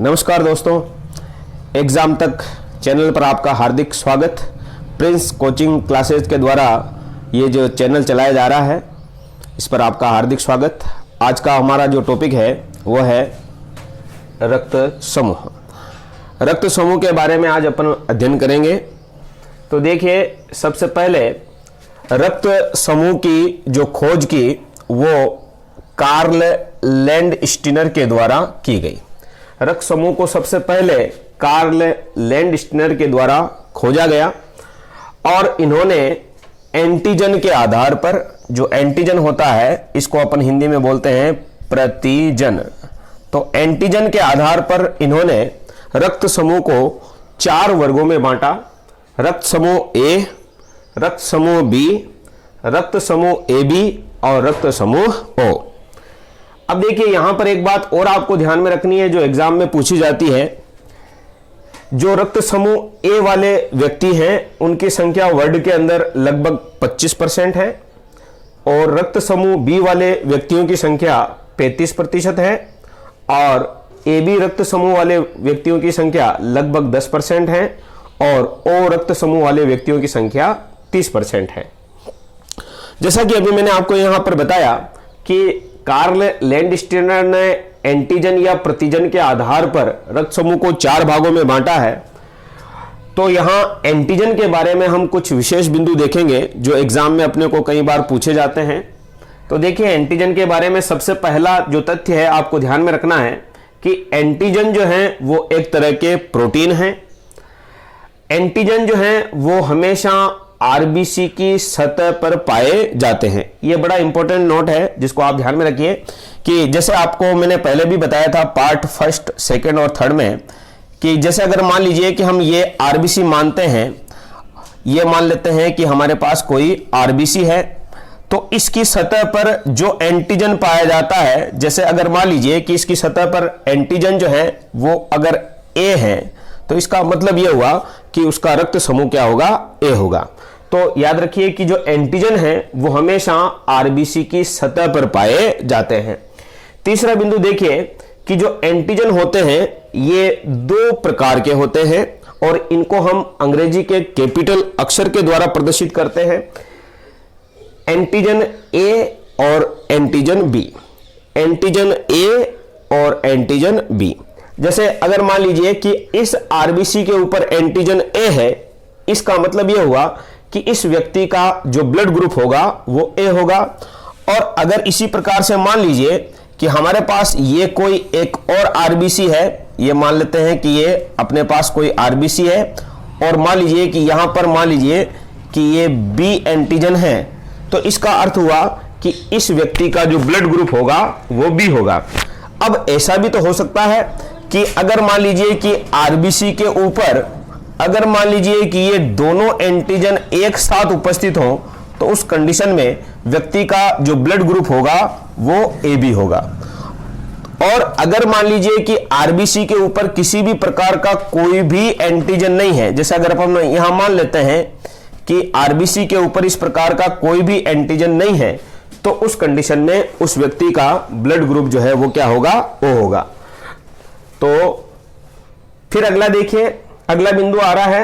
नमस्कार दोस्तों, एग्ज़ाम तक चैनल पर आपका हार्दिक स्वागत। प्रिंस कोचिंग क्लासेस के द्वारा ये जो चैनल चलाया जा रहा है, इस पर आपका हार्दिक स्वागत। आज का हमारा जो टॉपिक है वो है रक्त समूह। रक्त समूह के बारे में आज अपन अध्ययन करेंगे। तो देखिए, सबसे पहले रक्त समूह की जो खोज की वो कार्ल लैंडस्टीनर के द्वारा की गई। रक्त समूह को सबसे पहले कार्ल लैंडस्टीनर के द्वारा खोजा गया और इन्होंने एंटीजन के आधार पर, जो एंटीजन होता है इसको अपन हिंदी में बोलते हैं प्रतिजन, तो एंटीजन के आधार पर इन्होंने रक्त समूह को 4 वर्गों में बांटा। रक्त समूह ए, रक्त समूह बी, रक्त समूह ए बी और रक्त समूह ओ। अब देखिए, यहां पर एक बात और आपको ध्यान में रखनी है जो एग्जाम में पूछी जाती है। जो रक्त समूह ए वाले व्यक्ति हैं उनकी संख्या वर्ल्ड के अंदर लगभग 25% है और रक्त समूह बी वाले व्यक्तियों की संख्या 35% है और ए बी रक्त समूह वाले व्यक्तियों की संख्या लगभग 10% है और ओ रक्त समूह वाले व्यक्तियों की संख्या 30% है। जैसा कि अभी मैंने आपको यहां पर बताया कि कार्ल लैंडस्टीनर ने एंटीजन या प्रतिजन के आधार पर रक्त समूह को 4 भागों में बांटा है। तो यहां एंटीजन के बारे में हम कुछ विशेष बिंदु देखेंगे जो एग्जाम में अपने को कई बार पूछे जाते हैं। तो देखिए, एंटीजन के बारे में सबसे पहला जो तथ्य है आपको ध्यान में रखना है कि एंटीजन जो है वो एक तरह के प्रोटीन हैं। एंटीजन जो है वो हमेशा आरबीसी की सतह पर पाए जाते हैं। यह बड़ा इंपॉर्टेंट नोट है जिसको आप ध्यान में रखिए कि जैसे आपको मैंने पहले भी बताया था पार्ट 1, 2 और 3 में, कि जैसे अगर मान लीजिए कि हम ये आरबीसी मानते हैं, ये मान लेते हैं कि हमारे पास कोई आरबीसी है, तो इसकी सतह पर जो एंटीजन पाया जाता है, जैसे अगर मान लीजिए कि इसकी सतह पर एंटीजन जो है वो अगर ए है, तो इसका मतलब यह हुआ कि उसका रक्त समूह क्या होगा, ए होगा। तो याद रखिए कि जो एंटीजन है वो हमेशा आरबीसी की सतह पर पाए जाते हैं। तीसरा बिंदु देखिए कि जो एंटीजन होते हैं ये 2 प्रकार के होते हैं और इनको हम अंग्रेजी के कैपिटल अक्षर के द्वारा प्रदर्शित करते हैं, एंटीजन ए और एंटीजन बी। एंटीजन ए और एंटीजन बी। जैसे अगर मान लीजिए कि इस आरबीसी के ऊपर एंटीजन ए है, इसका मतलब यह हुआ कि इस व्यक्ति का जो ब्लड ग्रुप होगा वो ए होगा। और अगर इसी प्रकार से मान लीजिए कि हमारे पास ये कोई एक और आरबीसी है, ये मान लेते हैं कि ये अपने पास कोई आरबीसी है और मान लीजिए कि यहां पर मान लीजिए कि ये बी एंटीजन है, तो इसका अर्थ हुआ कि इस व्यक्ति का जो ब्लड ग्रुप होगा वो बी होगा। अब ऐसा भी तो हो सकता है कि अगर मान लीजिए कि आरबीसी के ऊपर अगर मान लीजिए कि ये दोनों एंटीजन एक साथ उपस्थित हो, तो उस कंडीशन में व्यक्ति का जो ब्लड ग्रुप होगा वो ए बी होगा। और अगर मान लीजिए कि आरबीसी के ऊपर किसी भी प्रकार का कोई भी एंटीजन नहीं है, जैसे अगर अपन यहां मान लेते हैं कि आरबीसी के ऊपर इस प्रकार का कोई भी एंटीजन नहीं है, तो उस कंडीशन में उस व्यक्ति का ब्लड ग्रुप जो है वो क्या होगा, ओ होगा। तो फिर अगला देखिए, अगला बिंदु आ रहा है,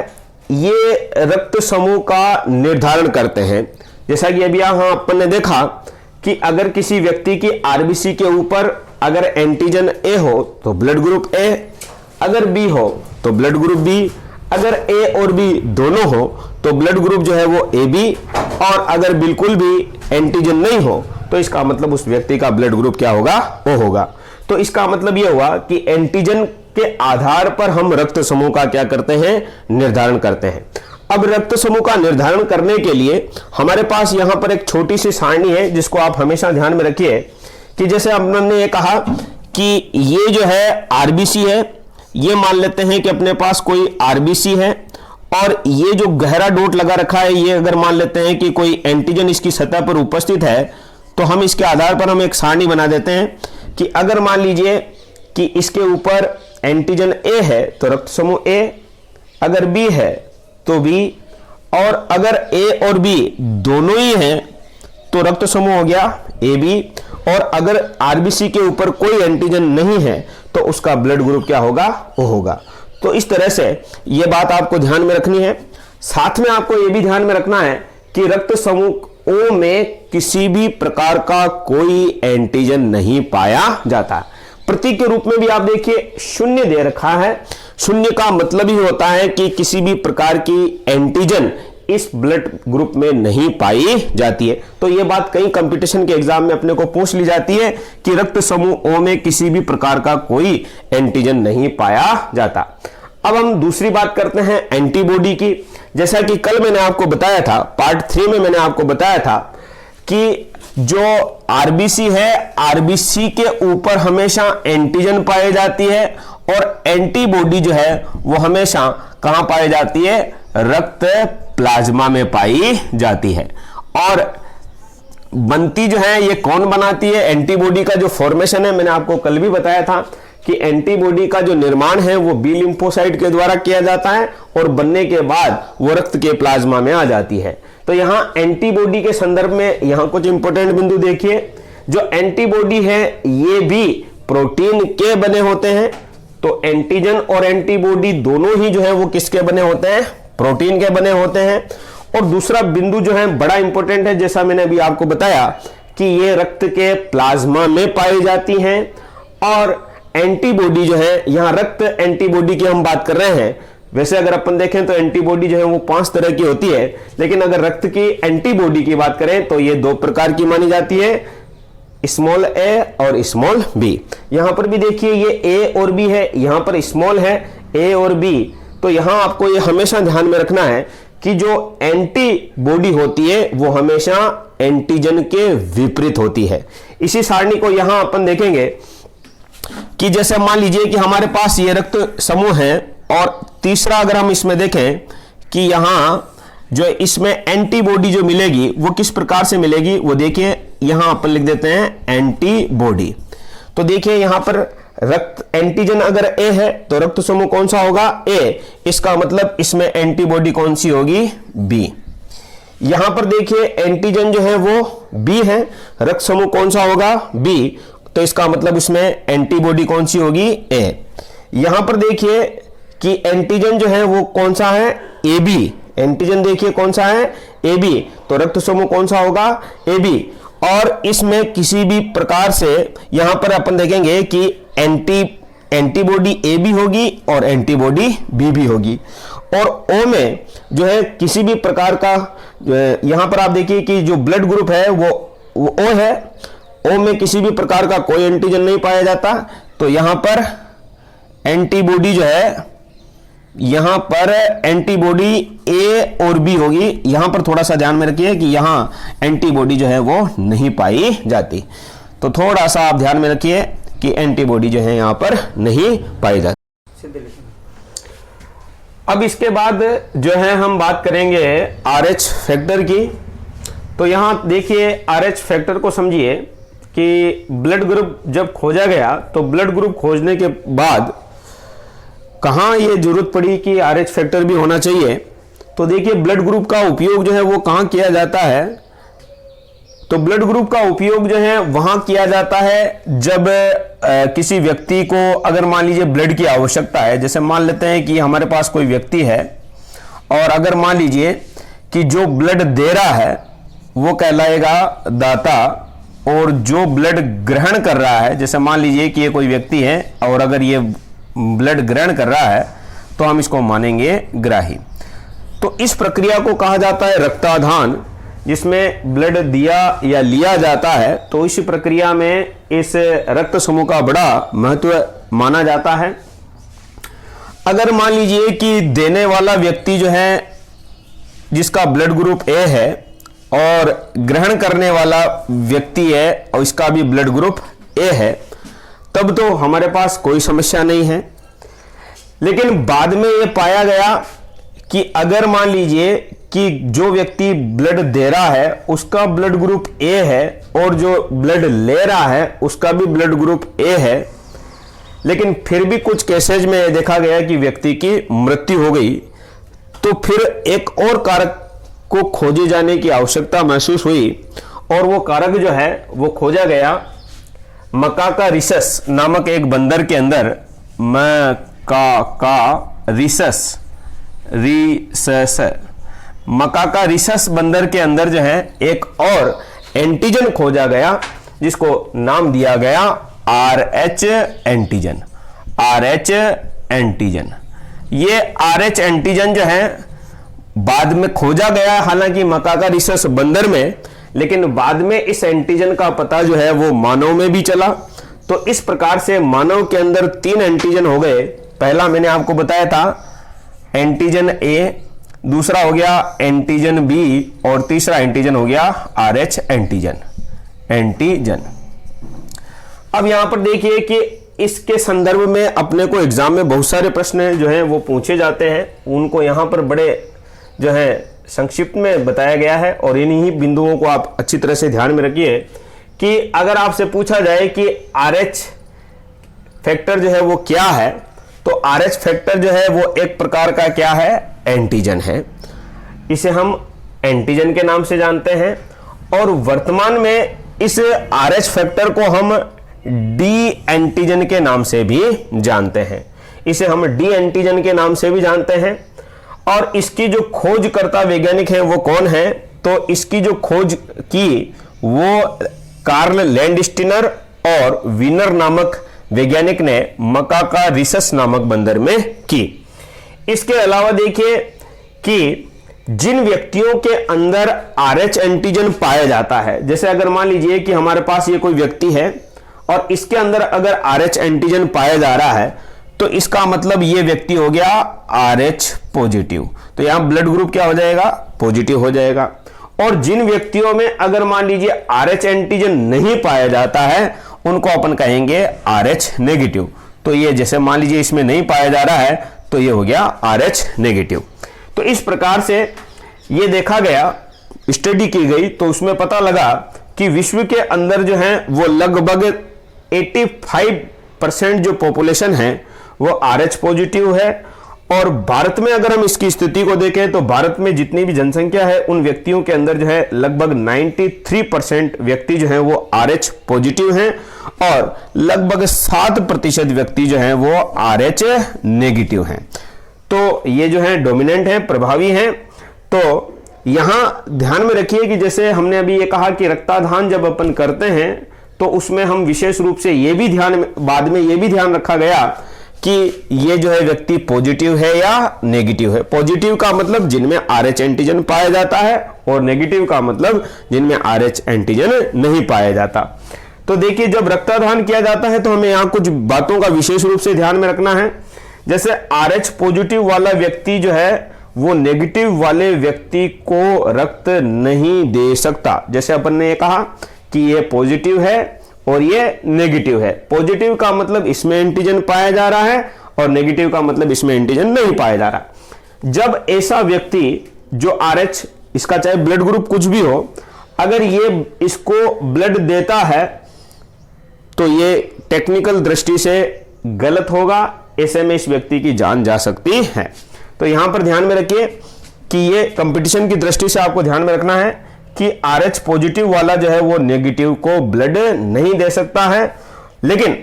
ये रक्त समूह का निर्धारण करते हैं। जैसा कि अभी यहां अपन ने देखा कि अगर किसी व्यक्ति की आरबीसी के ऊपर अगर एंटीजन ए हो तो ब्लड ग्रुप ए, अगर बी हो तो ब्लड ग्रुप बी, अगर ए और बी दोनों हो तो ब्लड ग्रुप जो है वो ए बी, और अगर बिल्कुल भी एंटीजन नहीं हो तो इसका मतलब उस व्यक्ति का ब्लड ग्रुप क्या होगा, ओ होगा। तो इसका मतलब यह हुआ कि एंटीजन के आधार पर हम रक्त समूह का क्या करते हैं, निर्धारण करते हैं। अब रक्त समूह का निर्धारण करने के लिए हमारे पास यहां पर एक छोटी सी सारणी है जिसको आप हमेशा ध्यान में रखिए कि जैसे हमने ये कहा कि ये जो है आरबीसी है, ये मान लेते हैं कि अपने पास कोई आरबीसी है और ये जो गहरा डॉट लगा रखा है ये अगर मान लेते हैं कि कोई एंटीजन इसकी सतह पर उपस्थित है, तो हम इसके आधार पर हम एक सारणी बना देते हैं कि अगर मान लीजिए कि इसके ऊपर एंटीजन ए है तो रक्त समूह ए, अगर बी है तो बी, और अगर ए और बी दोनों ही हैं तो रक्त समूह हो गया ए बी, और अगर आरबीसी के ऊपर कोई एंटीजन नहीं है तो उसका ब्लड ग्रुप क्या होगा, वो होगा। तो इस तरह से ये बात आपको ध्यान में रखनी है। साथ में आपको ये भी ध्यान में रखना है कि रक्त समूह ओ में किसी भी प्रकार का कोई एंटीजन नहीं पाया जाता। प्रतीक के रूप में भी आप देखिए शून्य दे रखा है। शून्य का मतलब ही होता है कि किसी भी प्रकार की एंटीजन इस ब्लड ग्रुप में नहीं पाई जाती है। तो यह बात कई कंपटीशन के एग्जाम में अपने को पूछ ली जाती है कि रक्त समूह ओ में किसी भी प्रकार का कोई एंटीजन नहीं पाया जाता। अब हम दूसरी बात करते हैं एंटीबॉडी की। जैसा कि कल मैंने आपको बताया था, पार्ट 3 में मैंने आपको बताया था कि जो आरबीसी है, आरबीसी के ऊपर हमेशा एंटीजन पाई जाती है और एंटीबॉडी जो है वो हमेशा कहां पाई जाती है, रक्त प्लाज्मा में पाई जाती है। और बनती जो है ये कौन बनाती है, एंटीबॉडी का जो फॉर्मेशन है, मैंने आपको कल भी बताया था कि एंटीबॉडी का जो निर्माण है वो बी लिम्फोसाइट के द्वारा किया जाता है और बनने के बाद वो रक्त के प्लाज्मा में आ जाती है। तो यहां एंटीबॉडी के संदर्भ में यहां कुछ इंपॉर्टेंट बिंदु देखिए। जो एंटीबॉडी है ये भी प्रोटीन के बने होते हैं। तो एंटीजन और एंटीबॉडी दोनों ही जो है वो किसके बने होते हैं, प्रोटीन के बने होते हैं। और दूसरा बिंदु जो है बड़ा इंपॉर्टेंट है, जैसा मैंने अभी आपको बताया कि ये रक्त के प्लाज्मा में पाई जाती हैं। और एंटीबॉडी जो है, यहां रक्त एंटीबॉडी की हम बात कर रहे हैं। वैसे अगर अपन देखें तो एंटीबॉडी जो है वो 5 तरह की होती है, लेकिन अगर रक्त की एंटीबॉडी की बात करें तो ये 2 प्रकार की मानी जाती है, स्मॉल ए और स्मॉल बी। यहां पर भी देखिए ये ए और बी है, यहां पर स्मॉल है ए और बी। तो यहां आपको ये हमेशा ध्यान में रखना है कि जो एंटीबॉडी होती है वो हमेशा एंटीजन के विपरीत होती है। इसी सारणी को यहां अपन देखेंगे कि जैसे मान लीजिए कि हमारे पास ये रक्त समूह है और तीसरा अगर हम इसमें देखें कि यहां जो इसमें एंटीबॉडी जो मिलेगी वो किस प्रकार से मिलेगी, वो देखिए यहां अपन लिख देते हैं एंटीबॉडी। तो देखिए यहां पर रक्त एंटीजन अगर ए है तो रक्त समूह कौन सा होगा, ए। इसका मतलब इसमें एंटीबॉडी कौन सी होगी, बी। यहां पर देखिए एंटीजन जो है वो बी है, रक्त समूह कौन सा होगा, बी। तो इसका मतलब इसमें एंटीबॉडी कौन सी होगी, ए। यहां पर देखिए कि एंटीजन जो है वो कौन सा है, ए बी। एंटीजन देखिए कौन सा है, ए बी। तो रक्त समूह कौन सा होगा, ए बी। और इसमें किसी भी प्रकार से यहां पर अपन देखेंगे कि एंटीबॉडी ए बी होगी और एंटीबॉडी बी भी होगी। और ओ में जो है किसी भी प्रकार का, यहां पर आप देखिए कि जो ब्लड ग्रुप है वो ओ है, ओ में किसी भी प्रकार का कोई एंटीजन नहीं पाया जाता। तो यहां पर एंटीबॉडी जो है, यहां पर एंटीबॉडी ए और बी होगी। यहां पर थोड़ा सा ध्यान में रखिए कि यहां एंटीबॉडी जो है वो नहीं पाई जाती। तो थोड़ा सा आप ध्यान में रखिए कि एंटीबॉडी जो है यहां पर नहीं पाई जाती। अब इसके बाद जो है हम बात करेंगे RH फैक्टर की। तो यहां देखिए RH फैक्टर को समझिए कि ब्लड ग्रुप जब खोजा गया तो ब्लड ग्रुप खोजने के बाद कहां ये जरूरत पड़ी कि RH फैक्टर भी होना चाहिए। तो देखिए ब्लड ग्रुप का उपयोग जो है वो कहां किया जाता है, तो ब्लड ग्रुप का उपयोग जो है वहां किया जाता है जब किसी व्यक्ति को अगर मान लीजिए ब्लड की आवश्यकता है। जैसे मान लेते हैं कि हमारे पास कोई व्यक्ति है और अगर मान लीजिए कि जो ब्लड दे रहा है वो कहलाएगा दाता, और जो ब्लड ग्रहण कर रहा है, जैसे मान लीजिए कि ये कोई व्यक्ति है और अगर ये ब्लड ग्रहण कर रहा है तो हम इसको मानेंगे ग्राही। तो इस प्रक्रिया को कहा जाता है रक्ताधान, जिसमें ब्लड दिया या लिया जाता है। तो इस प्रक्रिया में इस रक्त समूह का बड़ा महत्व माना जाता है। अगर मान लीजिए कि देने वाला व्यक्ति जो है जिसका ब्लड ग्रुप ए है और ग्रहण करने वाला व्यक्ति है और इसका भी ब्लड ग्रुप ए है, तब तो हमारे पास कोई समस्या नहीं है। लेकिन बाद में यह पाया गया कि अगर मान लीजिए कि जो व्यक्ति ब्लड दे रहा है उसका ब्लड ग्रुप ए है और जो ब्लड ले रहा है उसका भी ब्लड ग्रुप ए है, लेकिन फिर भी कुछ केसेज में देखा गया कि व्यक्ति की मृत्यु हो गई, तो फिर एक और कारक को खोजे जाने की आवश्यकता महसूस हुई और वो कारक जो है वो खोजा गया मकाकारिसस नामक एक बंदर के अंदर मकाकारिसस बंदर के अंदर जो है एक और एंटीजन खोजा गया जिसको नाम दिया गया RH एंटीजन। RH एंटीजन, ये RH एंटीजन जो है बाद में खोजा गया, हालांकि मकाकारिसस बंदर में, लेकिन बाद में इस एंटीजन का पता जो है वो मानव में भी चला। तो इस प्रकार से मानव के अंदर 3 एंटीजन हो गए। पहला मैंने आपको बताया था एंटीजन A, दूसरा हो गया एंटीजन B और तीसरा एंटीजन हो गया RH एंटीजन। अब यहां पर देखिए कि इसके संदर्भ में अपने को एग्जाम में बहुत सारे प्रश्न जो हैं वो पूछे जाते हैं, उनको यहां पर बड़े जो है संक्षिप्त में बताया गया है और इन्हीं बिंदुओं को आप अच्छी तरह से ध्यान में रखिए कि अगर आपसे पूछा जाए कि RH फैक्टर जो है वो क्या है, तो RH फैक्टर जो है वो एक प्रकार का क्या है, एंटीजन है। इसे हम एंटीजन के नाम से जानते हैं और वर्तमान में इस RH फैक्टर को हम डी एंटीजन के नाम से भी जानते हैं। इसे हम डी एंटीजन के नाम से भी जानते हैं। और इसकी जो खोजकर्ता वैज्ञानिक है वो कौन है, तो इसकी जो खोज की वो कार्ल लैंडस्टीनर और विनर नामक वैज्ञानिक ने मकाकारिसस नामक बंदर में की। इसके अलावा देखिए कि जिन व्यक्तियों के अंदर RH एंटीजन पाया जाता है, जैसे अगर मान लीजिए कि हमारे पास ये कोई व्यक्ति है और इसके अंदर अगर RH एंटीजन पाया जा रहा है, तो इसका मतलब ये व्यक्ति हो गया RH पॉजिटिव। तो यहां ब्लड ग्रुप क्या हो जाएगा, पॉजिटिव हो जाएगा। और जिन व्यक्तियों में अगर मान लीजिए RH एंटीजन नहीं पाया जाता है, उनको अपन कहेंगे RH नेगेटिव। तो ये जैसे मान लीजिए इसमें नहीं पाया जा रहा है, तो ये हो गया RH नेगेटिव। तो इइस प्रकार से ये देखा गया, स्टडी की गई, तो उसमें पता लगा कि विश्व के अंदर जो है वो लगभग 85% जो पॉपुलेशन है वो RH पॉजिटिव है। और भारत में अगर हम इसकी स्थिति को देखें तो भारत में जितनी भी जनसंख्या है उन व्यक्तियों के अंदर जो है लगभग 93% व्यक्ति जो है वो RH पॉजिटिव हैं और लगभग 7% व्यक्ति जो है वो RH नेगेटिव हैं। तो ये जो है डोमिनेंट है, प्रभावी हैं। तो यहां ध्यान में रखिए कि जैसे हमने अभी ये कहा कि रक्तदान जब अपन करते हैं तो उसमें हम विशेष रूप से ये भी बाद में ये भी ध्यान रखा गया कि ये जो है व्यक्ति पॉजिटिव है या नेगेटिव है। पॉजिटिव का मतलब जिनमें RH एंटीजन पाया जाता है और नेगेटिव का मतलब जिनमें RH एंटीजन नहीं पाया जाता। तो देखिए जब रक्तदान किया जाता है तो हमें यहां कुछ बातों का विशेष रूप से ध्यान में रखना है। जैसे RH पॉजिटिव वाला व्यक्ति जो है वो नेगेटिव वाले व्यक्ति को रक्त नहीं दे सकता। जैसे अपन ने ये कहा कि ये पॉजिटिव है और ये नेगेटिव है। पॉजिटिव का मतलब इसमें एंटीजन पाया जा रहा है और नेगेटिव का मतलब इसमें एंटीजन नहीं पाया जा रहा। जब ऐसा व्यक्ति जो RH, इसका चाहे ब्लड ग्रुप कुछ भी हो, अगर ये इसको ब्लड देता है तो ये टेक्निकल दृष्टि से गलत होगा, ऐसे में इस व्यक्ति की जान जा सकती है। तो यहां पर ध्यान में रखिए कि ये कंपटीशन की दृष्टि से आपको ध्यान में रखना है कि RH पॉजिटिव वाला जो है वो नेगेटिव को ब्लड नहीं दे सकता है, लेकिन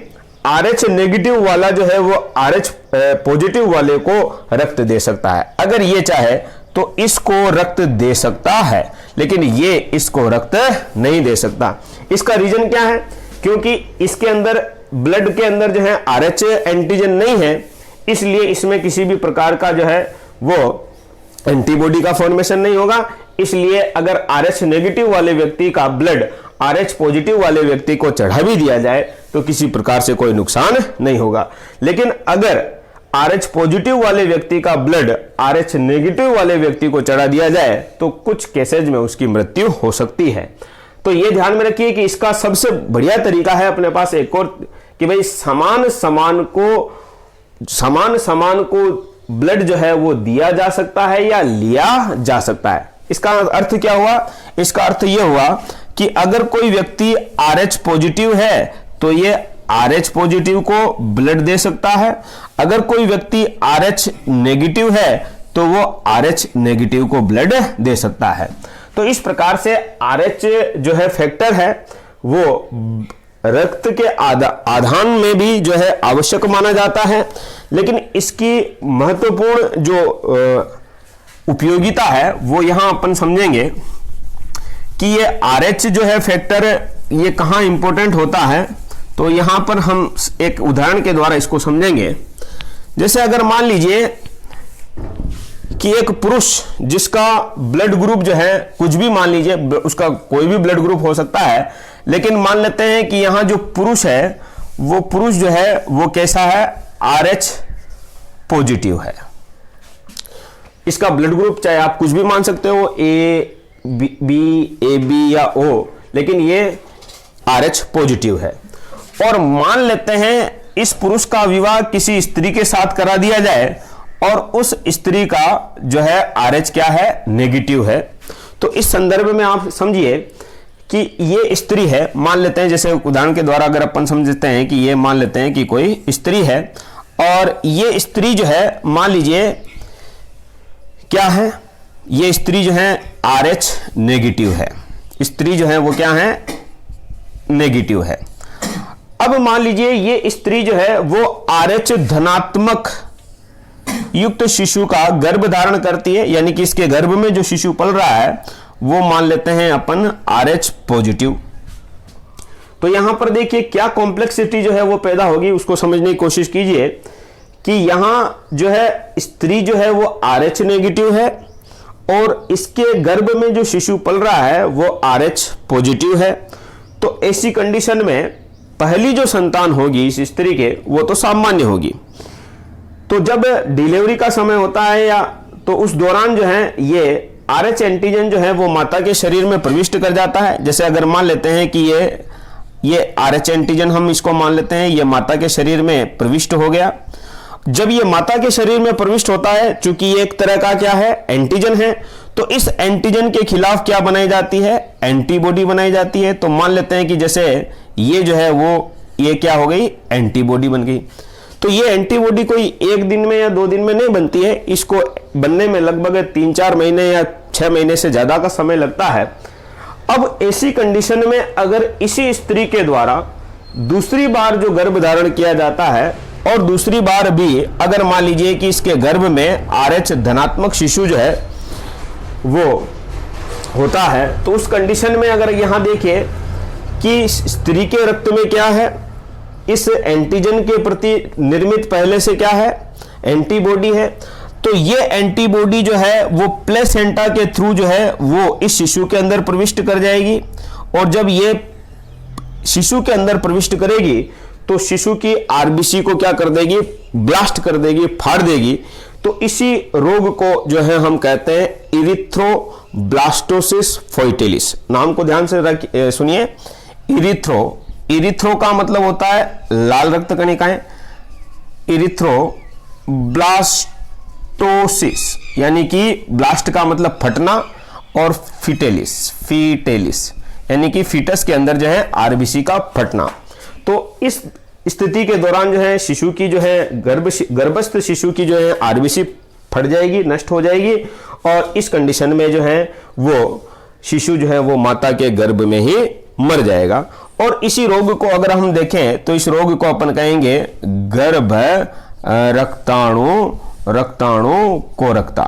RH नेगेटिव वाला जो है वो RH पॉजिटिव वाले को रक्त दे सकता है। अगर ये चाहे तो इसको रक्त दे सकता है, लेकिन ये इसको रक्त नहीं दे सकता। इसका रीजन क्या है? क्योंकि इसके अंदर ब्लड के अंदर जो है RH एंटीजन नहीं है, इसलिए इसमें किसी भी प्रकार का जो है वो एंटीबॉडी का फॉर्मेशन नहीं होगा। इसलिए अगर RH नेगेटिव वाले व्यक्ति का ब्लड RH पॉजिटिव वाले व्यक्ति को चढ़ा भी दिया जाए तो किसी प्रकार से कोई नुकसान नहीं होगा। लेकिन अगर RH पॉजिटिव वाले व्यक्ति का ब्लड RH नेगेटिव वाले व्यक्ति को चढ़ा दिया जाए तो कुछ केसेज में उसकी मृत्यु हो सकती है। तो यह ध्यान में रखिए कि इसका सबसे बढ़िया तरीका है अपने पास एक और, कि भाई समान समान को ब्लड जो है वो दिया जा सकता है या लिया जा सकता है। इसका अर्थ क्या हुआ? इसका अर्थ यह हुआ कि अगर कोई व्यक्ति RH पॉजिटिव है तो ये RH पॉजिटिव को ब्लड दे सकता है, अगर कोई व्यक्ति RH नेगेटिव है तो वो RH नेगेटिव को ब्लड दे सकता है। तो इस प्रकार से RH जो है फैक्टर है वो रक्त के आधान में भी जो है आवश्यक माना जाता है, लेकिन इसकी महत्वपूर्ण जो उपयोगिता है वो यहां अपन समझेंगे कि ये RH जो है फैक्टर, ये कहाँ इंपॉर्टेंट होता है। तो यहां पर हम एक उदाहरण के द्वारा इसको समझेंगे। जैसे अगर मान लीजिए कि एक पुरुष जिसका ब्लड ग्रुप जो है कुछ भी, मान लीजिए उसका कोई भी ब्लड ग्रुप हो सकता है, लेकिन मान लेते हैं कि यहां जो पुरुष है वो पुरुष जो है वो कैसा है, RH पॉजिटिव है। इसका ब्लड ग्रुप चाहे आप कुछ भी मान सकते हो, AB या O, लेकिन ये RH पॉजिटिव है। और मान लेते हैं इस पुरुष का विवाह किसी स्त्री के साथ करा दिया जाए और उस स्त्री का जो है RH क्या है, नेगेटिव है। तो इस संदर्भ में आप समझिए कि ये स्त्री है, मान लेते हैं, जैसे उदाहरण के द्वारा अगर अपन समझते हैं कि ये मान लेते हैं कि कोई स्त्री है और ये स्त्री जो है मान लीजिए क्या है, ये स्त्री जो है RH नेगेटिव है, स्त्री जो है वो क्या है, नेगेटिव है। अब मान लीजिए ये स्त्री जो है वो RH धनात्मक युक्त शिशु का गर्भ धारण करती है, यानी कि इसके गर्भ में जो शिशु पल रहा है वो मान लेते हैं अपन RH पॉजिटिव। तो यहां पर देखिए क्या कॉम्प्लेक्सिटी जो है वो पैदा होगी, उसको समझने की कोशिश कीजिए कि यहां जो है स्त्री जो है वो RH नेगेटिव है और इसके गर्भ में जो शिशु पल रहा है वो RH पॉजिटिव है। तो ऐसी कंडीशन में पहली जो संतान होगी इस स्त्री के वो तो सामान्य होगी। तो जब डिलीवरी का समय होता है या तो उस दौरान जो है ये RH एंटीजन जो है वो माता के शरीर में प्रविष्ट कर जाता है। जैसे अगर मान लेते हैं कि ये RH एंटीजन हम इसको मान लेते हैं ये माता के शरीर में प्रविष्ट हो गया। जब ये माता के शरीर में प्रविष्ट होता है, चूंकि ये एक तरह का क्या है, एंटीजन है, तो इस एंटीजन के खिलाफ क्या बनाई जाती है, एंटीबॉडी बनाई जाती है। तो मान लेते हैं कि जैसे ये जो है वो ये क्या हो गई, एंटीबॉडी बन गई। तो ये एंटीबॉडी कोई एक दिन में या 2 दिन में नहीं बनती है, इसको बनने में लगभग 3-4 महीने या 6 महीने से ज्यादा का समय लगता है। अब ऐसी कंडीशन में अगर इसी स्त्री के द्वारा दूसरी बार जो गर्भ धारण किया जाता है और दूसरी बार भी अगर मान लीजिए कि इसके गर्भ में RH धनात्मक शिशु जो है वो होता है, तो उस कंडीशन में अगर यहां देखिए कि स्त्री के रक्त में क्या है, इस एंटीजन के प्रति निर्मित पहले से क्या है, एंटीबॉडी है। तो ये एंटीबॉडी जो है वो प्लेसेंटा के थ्रू जो है वो इस शिशु के अंदर प्रविष्ट कर जाएगी और जब ये शिशु के अंदर प्रविष्ट करेगी तो शिशु की RBC को क्या कर देगी, ब्लास्ट कर देगी, फाड़ देगी। तो इसी रोग को जो है हम कहते हैं इरिथ्रोब्लास्टोसिस फोइटिलिस। नाम को ध्यान से सुनिए, इरिथ्रो का मतलब होता है लाल रक्त कणिकाएं, इरिथ्रोब्लास्टोसिस यानी कि ब्लास्ट का मतलब फटना और फीटेलिस यानी कि फीटस के अंदर जो है RBC का फटना। तो इस स्थिति के दौरान जो है शिशु की जो है गर्भस्थ शिशु की जो है RBC फट जाएगी, नष्ट हो जाएगी और इस कंडीशन में जो है वो शिशु जो है वो माता के गर्भ में ही मर जाएगा। और इसी रोग को अगर हम देखें तो इस रोग को अपन कहेंगे गर्भ रक्ताणु कोरकता।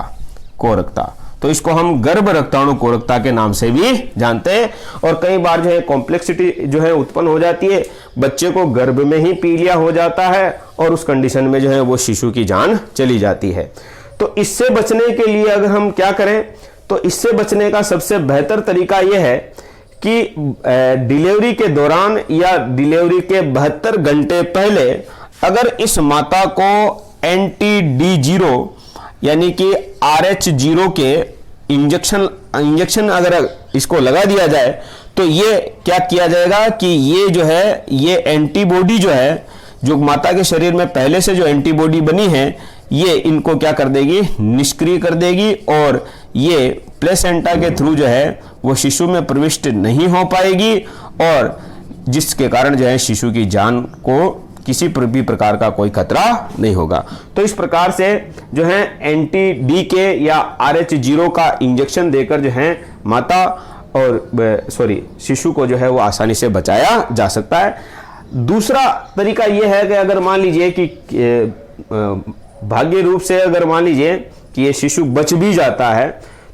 तो इसको हम गर्भ रक्ताणु कोरकता के नाम से भी जानते हैं। और कई बार जो है कॉम्प्लेक्सिटी जो है उत्पन्न हो जाती है, बच्चे को गर्भ में ही पीलिया हो जाता है और उस कंडीशन में जो है वो शिशु की जान चली जाती है। तो इससे बचने के लिए अगर हम क्या करें, तो इससे बचने का सबसे बेहतर तरीका यह है कि डिलीवरी के दौरान या डिलीवरी के 72 घंटे पहले अगर इस माता को anti-D0 यानी कि RH0 के इंजेक्शन अगर इसको लगा दिया जाए तो ये क्या किया जाएगा कि ये जो है ये एंटीबॉडी जो है, जो माता के शरीर में पहले से जो एंटीबॉडी बनी है, ये इनको क्या कर देगी, निष्क्रिय कर देगी और ये प्लेसेंटा के थ्रू जो है वो शिशु में प्रविष्ट नहीं हो पाएगी और जिसके कारण जो है शिशु की जान को किसी भी प्रकार का कोई खतरा नहीं होगा। तो इस प्रकार से जो है anti-D के या RH0 का इंजेक्शन देकर जो है माता और शिशु को जो है वो आसानी से बचाया जा सकता है। दूसरा तरीका ये है कि अगर मान लीजिए कि भाग्य रूप से अगर मान लीजिए कि ये शिशु बच भी जाता है,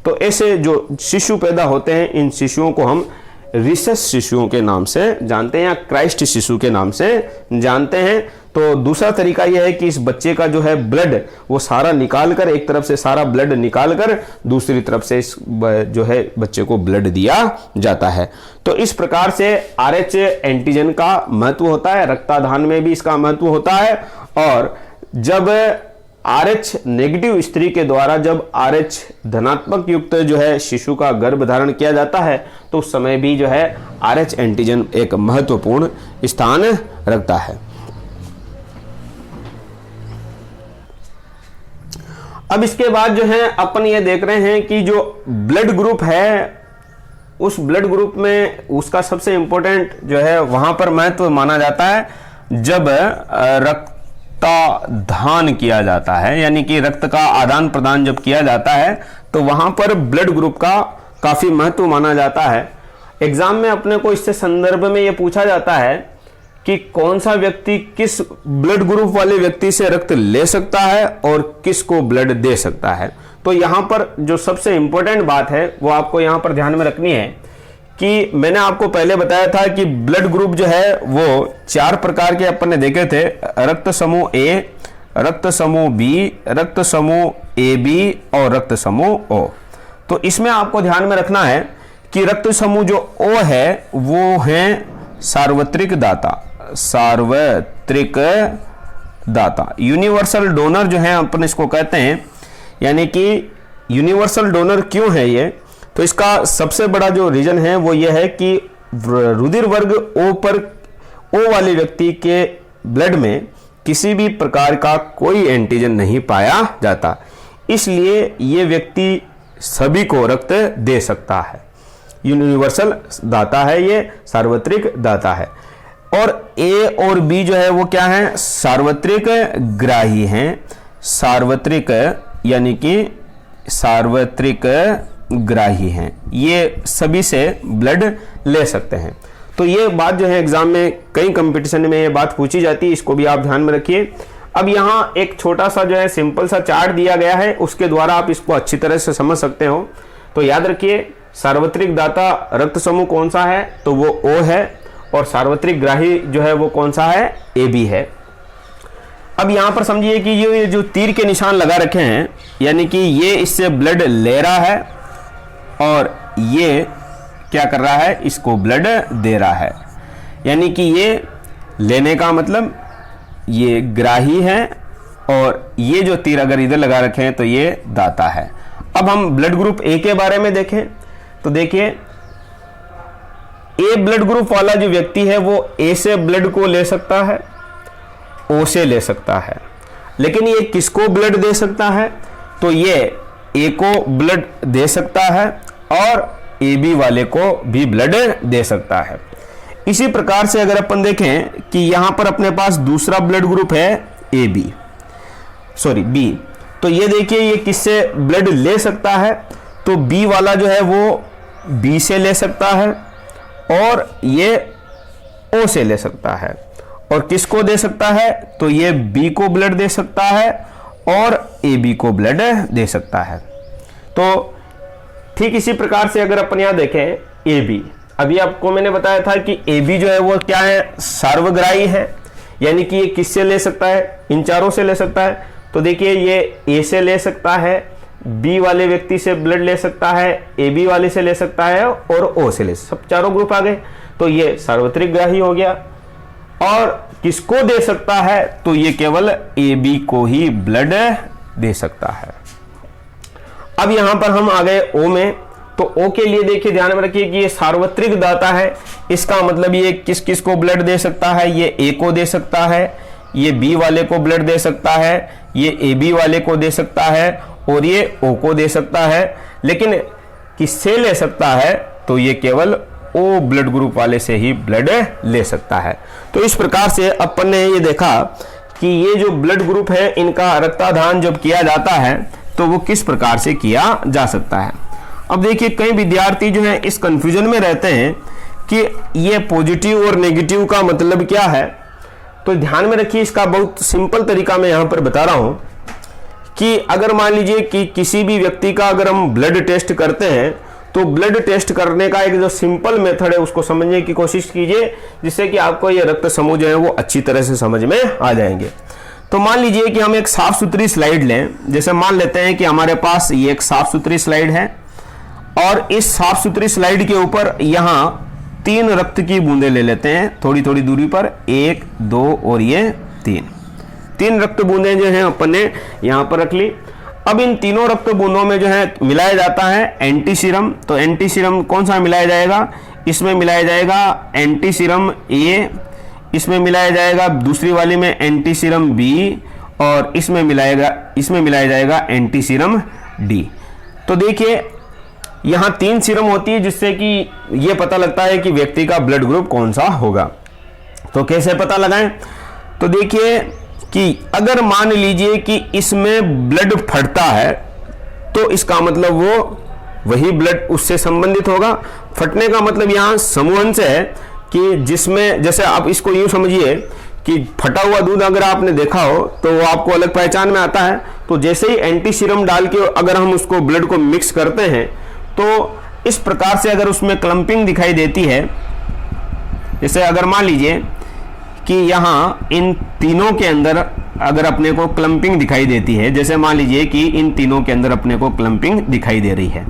तो ऐसे जो शिशु पैदा होते हैं इन शिशुओं को हम रिसस शिशुओं के नाम से जानते हैं या क्राइस्ट शिशु के नाम से जानते हैं। तो दूसरा तरीका यह है कि इस बच्चे का जो है ब्लड वो सारा निकाल कर, एक तरफ से सारा ब्लड निकाल कर दूसरी तरफ से इस जो है बच्चे को ब्लड दिया जाता है। तो इस प्रकार से RH एंटीजन का महत्व होता है, रक्ताधान में भी इसका महत्व होता है। और जब RH नेगेटिव स्त्री के द्वारा जब RH धनात्मक युक्त जो है शिशु का गर्भ धारण किया जाता है तो उस समय भी जो है RH एंटीजन एक महत्वपूर्ण स्थान रखता है। अब इसके बाद जो है अपन ये देख रहे हैं कि जो ब्लड ग्रुप है उस ब्लड ग्रुप में उसका सबसे इंपॉर्टेंट जो है वहां पर महत्व माना जाता है जब रक्तदान किया जाता है, यानी कि रक्त का आदान प्रदान जब किया जाता है तो वहां पर ब्लड ग्रुप का काफी महत्व माना जाता है। एग्जाम में अपने को इससे संदर्भ में यह पूछा जाता है कि कौन सा व्यक्ति किस ब्लड ग्रुप वाले व्यक्ति से रक्त ले सकता है और किसको ब्लड दे सकता है। तो यहां पर जो सबसे इंपॉर्टेंट बात है वो आपको यहां पर ध्यान में रखनी है कि मैंने आपको पहले बताया था कि ब्लड ग्रुप जो है वो 4 प्रकार के अपन ने देखे थे, रक्त समूह ए, रक्त समूह बी, रक्त समूह AB और रक्त समूह O। तो इसमें आपको ध्यान में रखना है कि रक्त समूह जो O है वो है सार्वत्रिक दाता, सार्वत्रिक दाता, यूनिवर्सल डोनर जो है अपन इसको कहते हैं। यानी कि यूनिवर्सल डोनर क्यों है ये, तो इसका सबसे बड़ा जो रीजन है वो ये है कि रुधिर वर्ग O वाले व्यक्ति के ब्लड में किसी भी प्रकार का कोई एंटीजन नहीं पाया जाता, इसलिए ये व्यक्ति सभी को रक्त दे सकता है। यूनिवर्सल दाता है, ये सार्वत्रिक दाता है। और A और B जो है वो क्या है, सार्वत्रिक ग्राही हैं। सार्वत्रिक यानी कि सार्वत्रिक ग्राही हैं, ये सभी से ब्लड ले सकते हैं। तो ये बात जो है एग्जाम में कई कंपटीशन में ये बात पूछी जाती है, इसको भी आप ध्यान में रखिए। अब यहाँ एक छोटा सा जो है सिंपल सा चार्ट दिया गया है, उसके द्वारा आप इसको अच्छी तरह से समझ सकते हो। तो याद रखिए सार्वत्रिक दाता रक्त समूह कौन सा है, तो वो O है, और सार्वत्रिक ग्राही जो है वो कौन सा है, AB है। अब यहां पर समझिए कि ये जो तीर के निशान लगा रखे हैं, यानी कि ये इससे ब्लड ले रहा है और ये क्या कर रहा है, इसको ब्लड दे रहा है। यानी कि ये लेने का मतलब ये ग्राही है और ये जो तीर अगर इधर लगा रखे हैं तो ये दाता है। अब हम ब्लड ग्रुप A के बारे में देखें तो देखिए A ब्लड ग्रुप वाला जो व्यक्ति है वो A से ब्लड को ले सकता है, O से ले सकता है, लेकिन ये किसको ब्लड दे सकता है, तो ये A को ब्लड दे सकता है और AB वाले को भी ब्लड दे सकता है। इसी प्रकार से अगर अपन देखें कि यहां पर अपने पास दूसरा ब्लड ग्रुप है B, तो ये देखिए ये किससे ब्लड ले सकता है, तो B वाला जो है वो B से ले सकता है और ये O से ले सकता है। और किसको दे सकता है, तो ये B को ब्लड दे सकता है और AB को ब्लड दे सकता है। तो ठीक इसी प्रकार से अगर अपन यहां देखें AB, अभी आपको मैंने बताया था कि AB जो है वो क्या है, सार्वग्राही है, यानी कि ये किससे ले सकता है, इन चारों से ले सकता है। तो देखिए ये A से ले सकता है, B वाले व्यक्ति से ब्लड ले सकता है, AB वाले से ले सकता है और O से ले, सब चारों ग्रुप आ गए। तो ये सार्वत्रिक ग्राही हो गया। और किसको दे सकता है, तो ये केवल AB को ही ब्लड दे सकता है। अब यहां पर हम आ गए O में, तो O के लिए देखिए ध्यान में रखिए कि ये सार्वत्रिक दाता है, इसका मतलब ये किस किस को ब्लड दे सकता है, ये A को दे सकता है, ये B वाले को ब्लड दे सकता है, ये AB वाले को दे सकता है और ये O को दे सकता है। लेकिन किससे ले सकता है, तो ये केवल O ब्लड ग्रुप वाले से ही ब्लड ले सकता है। तो इस प्रकार से अपन ने ये देखा कि ये जो ब्लड ग्रुप है इनका रक्तादान जब किया जाता है तो वो किस प्रकार से किया जा सकता है। अब देखिए कई विद्यार्थी जो है इस कंफ्यूजन में रहते हैं कि ये पॉजिटिव और नेगेटिव का मतलब क्या है। तो ध्यान में रखिए, इसका बहुत सिंपल तरीका मैं यहां पर बता रहा हूं कि अगर मान लीजिए कि किसी भी व्यक्ति का अगर हम ब्लड टेस्ट करते हैं तो ब्लड टेस्ट करने का एक जो सिंपल मेथड है उसको समझने की कोशिश कीजिए, जिससे कि आपको ये रक्त समूह जो है वो अच्छी तरह से समझ में आ जाएंगे। तो मान लीजिए कि हम एक साफ सुथरी स्लाइड लें, जैसे मान लेते हैं कि हमारे पास ये एक साफ सुथरी स्लाइड है और इस साफ सुथरी स्लाइड के ऊपर यहां 3 रक्त की बूंदें ले लेते हैं थोड़ी थोड़ी दूरी पर, 1, 2 और ये 3 रक्त बूंदें जो है अपन ने यहां पर रख ली। अब इन तीनों रक्त बूंदों में जो है मिलाया जाता है एंटी सीरम। तो एंटी सीरम कौन सा मिलाया जाएगा, इसमें मिलाया जाएगा एंटी सीरम ए, इसमें मिलाया जाएगा दूसरी वाली में एंटी सीरम बी और इसमें मिलाया जाएगा एंटी सीरम डी। तो देखिए यहां 3 सीरम होती है जिससे कि यह पता लगता है कि व्यक्ति का ब्लड ग्रुप कौन सा होगा। तो कैसे पता लगाएं, तो देखिए कि अगर मान लीजिए कि इसमें ब्लड फटता है तो इसका मतलब वो वही ब्लड उससे संबंधित होगा। फटने का मतलब यहां समूहन से है कि जिसमें, जैसे आप इसको यूं समझिए कि फटा हुआ दूध अगर आपने देखा हो तो वो आपको अलग पहचान में आता है। तो जैसे ही एंटी सीरम डाल के अगर हम उसको ब्लड को मिक्स करते हैं तो इस प्रकार से अगर उसमें क्लम्पिंग दिखाई देती है, जैसे अगर मान लीजिए कि यहाँ इन तीनों के अंदर अगर अपने को क्लम्पिंग दिखाई देती है, जैसे मान लीजिए कि इन तीनों के अंदर अपने को क्लम्पिंग दिखाई दे रही है,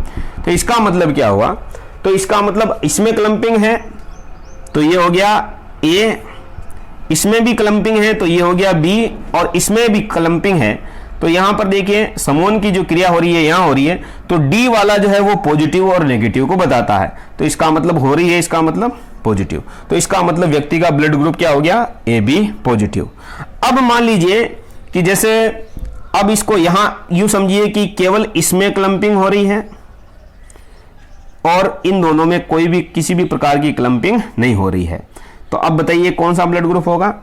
तो इसका मतलब क्या हुआ, तो इसका मतलब इसमें क्लम्पिंग है तो ये हो गया ए, इसमें भी क्लम्पिंग है तो ये हो गया बी और इसमें भी क्लम्पिंग है। तो यहां पर देखिए समूहन की जो क्रिया हो रही है यहां हो रही है, तो डी वाला जो है वो पॉजिटिव और नेगेटिव को बताता है। तो इसका मतलब हो रही है, इसका मतलब पॉजिटिव, तो इसका मतलब व्यक्ति का ब्लड ग्रुप क्या हो गया, ए बी पॉजिटिव। अब मान लीजिए कि जैसे अब इसको यहां यूं समझिए कि केवल इसमें क्लम्पिंग हो रही है और इन दोनों में कोई भी किसी भी प्रकार की क्लम्पिंग नहीं हो रही है। तो अब बताइए कौन सा ब्लड ग्रुप होगा,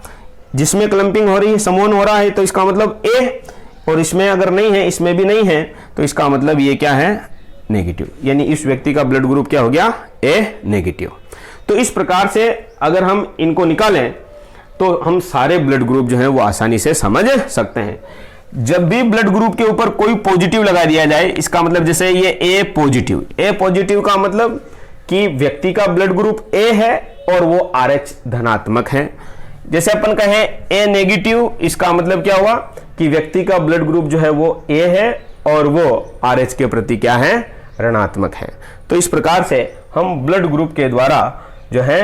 जिसमें क्लम्पिंग हो रही है, समूहन हो रहा है, तो इसका मतलब ए, और इसमें अगर नहीं है, इसमें भी नहीं है, तो इसका मतलब ये क्या है, नेगेटिव। यानी इस व्यक्ति का ब्लड ग्रुप क्या हो गया, ए नेगेटिव। तो इस प्रकार से अगर हम इनको निकालें तो हम सारे ब्लड ग्रुप जो है वो आसानी से समझ सकते हैं। जब भी ब्लड ग्रुप के ऊपर कोई पॉजिटिव लगा दिया जाए, इसका मतलब जैसे ये ए पॉजिटिव का मतलब कि व्यक्ति का ब्लड ग्रुप ए है और वो RH धनात्मक है। जैसे अपन कहें ए नेगेटिव, इसका मतलब क्या हुआ कि व्यक्ति का ब्लड ग्रुप जो है वो ए है और वो RH के प्रति क्या है, ऋणात्मक है। तो इस प्रकार से हम ब्लड ग्रुप के द्वारा जो है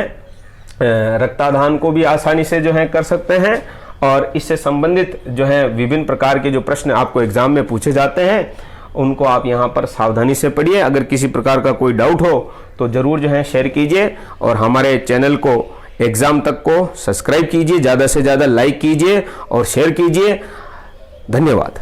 रक्तदान को भी आसानी से जो है कर सकते हैं और इससे संबंधित जो है विभिन्न प्रकार के जो प्रश्न आपको एग्जाम में पूछे जाते हैं उनको आप यहाँ पर सावधानी से पढ़िए। अगर किसी प्रकार का कोई डाउट हो तो जरूर जो है शेयर कीजिए और हमारे चैनल को एग्जाम तक को सब्सक्राइब कीजिए, ज़्यादा से ज़्यादा लाइक कीजिए और शेयर कीजिए। धन्यवाद।